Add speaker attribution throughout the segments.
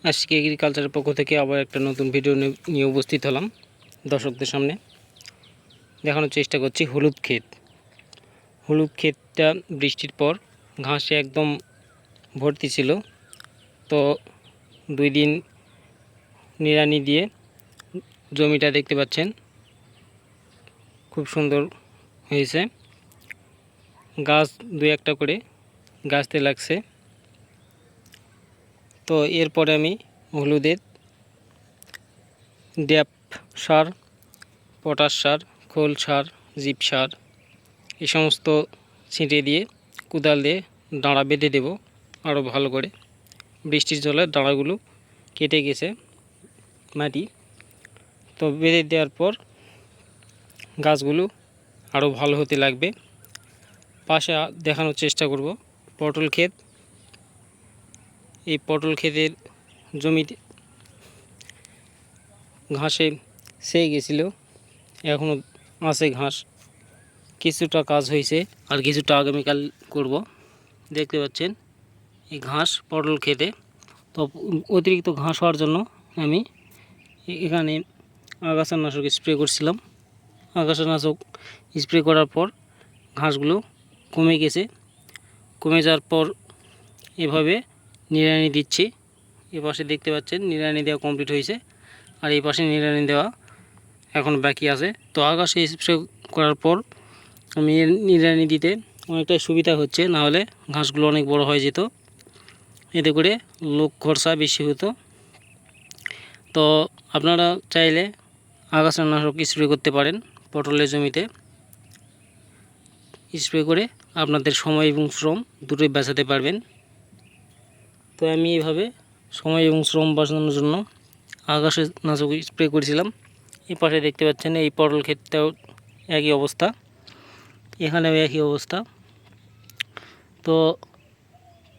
Speaker 1: আজকে এগ্রিকালচারের পক্ষ থেকে আবার একটা নতুন ভিডিও নিয়ে উপস্থিত হলাম দর্শকদের সামনে। দেখানোর চেষ্টা করছি হলুদ ক্ষেতটা বৃষ্টির পর ঘাসে একদম ভর্তি ছিল। তো 2 দিন নিড়ানি দিয়ে জমিটা দেখতে পাচ্ছেন খুব সুন্দর হয়েছে। গাছ 2-1টা করে গাছতে লাগছে। তো এরপরে আমি হলুদের ড্যাপ সার, পটাশ সার, খোল সার, জিপ সার এই সমস্ত ছিটিয়ে দিয়ে কোদাল দিয়ে ডাঁড়া বেঁধে দেব আরও ভালো করে। বৃষ্টির জলে ডাঁড়াগুলো কেটে গেছে মাটি, তো বেঁধে দেওয়ার পর গাছগুলো আরও ভালো হতে লাগবে। পাশে দেখানোর চেষ্টা করব পটল ক্ষেত। এই পটল ক্ষেতের জমিতে ঘাসে সেয়ে গেছিলো, এখনও আছে ঘাস। কিছুটা কাজ হয়েছে আর কিছুটা আগামীকাল করব। দেখতে পাচ্ছেন এই ঘাস পটল খেতে। তো অতিরিক্ত ঘাস হওয়ার জন্য আমি এখানে আগাছানাশক স্প্রে করছিলাম। আগাছানাশক স্প্রে করার পর ঘাসগুলো কমে গেছে। কমে যাওয়ার পর এভাবে নিড়ানি দিচ্ছি। এ পাশে দেখতে পাচ্ছেন নিড়ানি দেওয়া কমপ্লিট হয়েছে, আর এই পাশে নিড়ানি দেওয়া এখন বাকি আছে। তো আগাছা স্প্রে করার পর আমি নিড়ানি দিতে অনেকটাই সুবিধা হচ্ছে, না হলে ঘাসগুলো অনেক বড় হয়ে যেত, এতে করে লোক খরচা বেশি হতো। তো আপনারা চাইলে আগাছানাশক স্প্রে করতে পারেন পটলের জমিতে। স্প্রে করে আপনাদের সময় এবং শ্রম দুটোই বাঁচাতে পারবেন। তো আমি এইভাবে সময় এবং শ্রম বাঁচানোর জন্য আগাছানাশক স্প্রে করেছিলাম। এই পাশে দেখতে পাচ্ছেন এই পটল ক্ষেতটাও একই অবস্থা, এখানেও একই অবস্থা। তো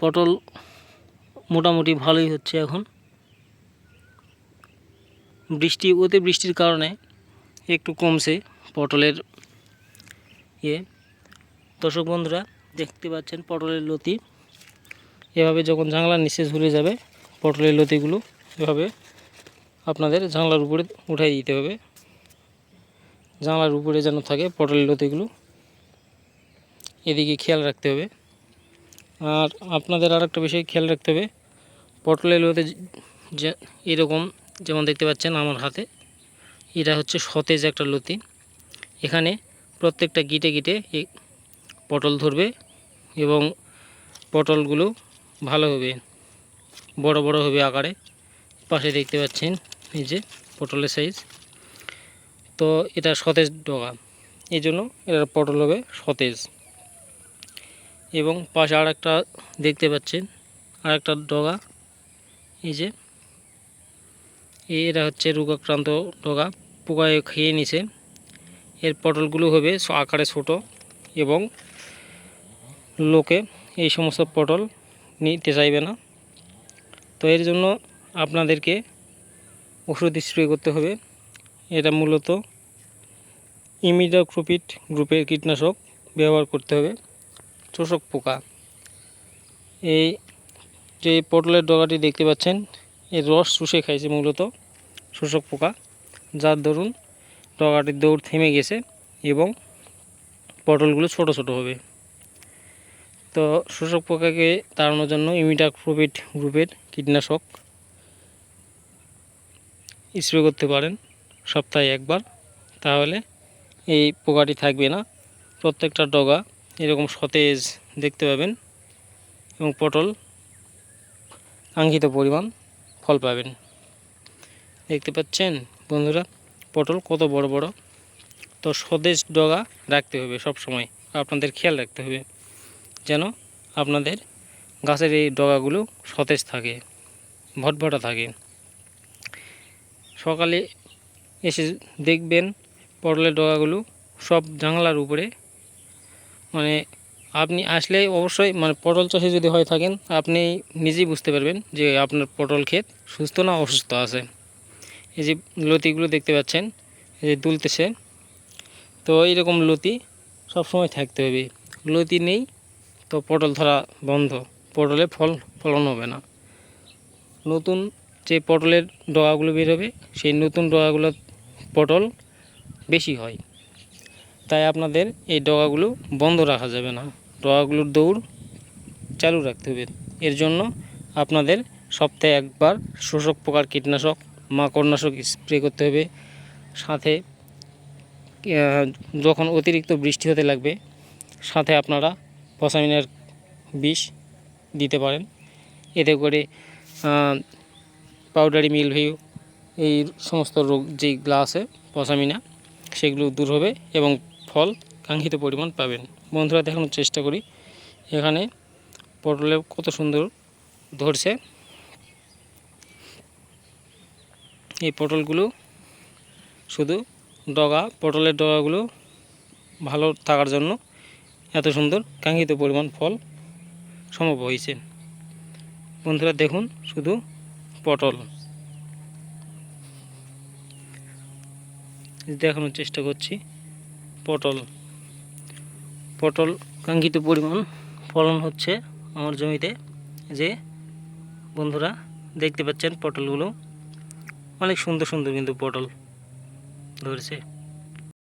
Speaker 1: পটল মোটামুটি ভালোই হচ্ছে এখন। বৃষ্টির কারণে একটু কমছে পটলের দর্শক বন্ধুরা দেখতে পাচ্ছেন পটলের লতি এভাবে যখন জানলার নিচে ঝুলে যাবে, পটলের লতিগুলো এভাবে আপনাদের জানলার উপরে উঠাই দিতে হবে। জানলার উপরে যেন থাকে পটলের লতিগুলো, এদিকে খেয়াল রাখতে হবে। আর আপনাদের আরেকটা বিষয় খেয়াল রাখতে হবে, পটলের লতি যে এরকম যেমন দেখতে পাচ্ছেন আমার হাতে, এটা হচ্ছে সতেজ একটা লতি। এখানে প্রত্যেকটা গিটে গিটে পটল ধরবে এবং পটলগুলো ভালো হবে, বড় বড় হবে আকারে। পাশে দেখতে পাচ্ছেন এই যে পটলের সাইজ। তো এটা সতেজ ডগা, এই জন্য এটার পটল হবে সতেজ। এবং পাশে আর একটা দেখতে পাচ্ছেন আর একটা ডগা, এই যে এরা হচ্ছে রোগাক্রান্ত ডগা, পোকায় খেয়ে নিছে। এর পটলগুলো হবে আকারে ছোট এবং লোকে এই সমস্ত পটল নিতে চাইবে না। তো এর জন্য আপনাদেরকে ওষুধ স্প্রে করতে হবে। এটা মূলত ইমিডাক্লোপিড গ্রুপের কীটনাশক ব্যবহার করতে হবে। চোষক পোকা, এই যে পটলের ডগাটি দেখতে পাচ্ছেন এর রস চুষে খাইছে মূলত শোষক পোকা, যার দরুন ডগাটির দৌড় থেমে গেছে এবং পটলগুলো ছোট ছোট হবে। তো শোষক পোকাকে তাড়ানোর জন্য ইমিডাক্লোপিড গ্রুপের কীটনাশক স্প্রে করতে পারেন সপ্তাহে একবার, তাহলে এই পোকাটি থাকবে না। প্রত্যেকটা ডগা এরকম সতেজ দেখতে পাবেন এবং পটল কাঙ্ক্ষিত পরিমাণ ফল পাবেন। দেখতে পাচ্ছেন বন্ধুরা পটল কত বড় বড়। তো সতেজ ডগা রাখতে হবে সব সময়, আপনাদের খেয়াল রাখতে হবে যেন আপনাদের গাছের এই ডগাগুলো সতেজ থাকে, ভটভটা থাকে। সকালে এসে দেখবেন পটলের ডগাগুলো সব জানলার উপরে, মানে আপনি আসলে অবশ্যই পটল চাষে যদি হয়ে থাকেন আপনি নিজেই বুঝতে পারবেন যে আপনার পটল ক্ষেত সুস্থ না অসুস্থ আছে। এই যে লতিগুলো দেখতে পাচ্ছেন এই যে দুলতেছে, তো এইরকম লতি সবসময় থাকতে হবে। লতি নেই তো পটল ধরা বন্ধ, পটলে ফলন হবে না। নতুন যে পটলের ডগাগুলো বেরোবে সেই নতুন ডগাগুলো পটল বেশি হয়। তাই আপনাদের এই ডগাগুলো বন্ধ রাখা যাবে না, ডগাগুলোর দৌড় চালু রাখতে হবে। এর জন্য আপনাদের সপ্তাহে একবার শোষক পোকার কীটনাশক মাকড়নাশক স্প্রে করতে হবে। সাথে যখন অতিরিক্ত বৃষ্টি হতে লাগবে সাথে আপনারা পসামিনার বিষ দিতে পারেন। এতে করে পাউডারি মিলভিউ এই সমস্ত রোগ যেগুলো আছে পসামিনা সেগুলো দূর হবে এবং ফল কাঙ্ক্ষিত পরিমাণ পাবেন। বন্ধুরা দেখানোর চেষ্টা করি এখানে পটলে কত সুন্দর ধরছে। এই পটলগুলো শুধু পটলের ডগাগুলো ভালো থাকার জন্য এত সুন্দর কাঙ্ক্ষিত পরিমাণ ফল সম্ভব হয়েছে। বন্ধুরা দেখুন শুধু পটল দেখানোর চেষ্টা করছি। পটল কাঙ্ক্ষিত পরিমাণ ফলন হচ্ছে আমার জমিতে। যে বন্ধুরা দেখতে পাচ্ছেন পটলগুলো অনেক সুন্দর সুন্দর কিন্তু পটল ধরেছে।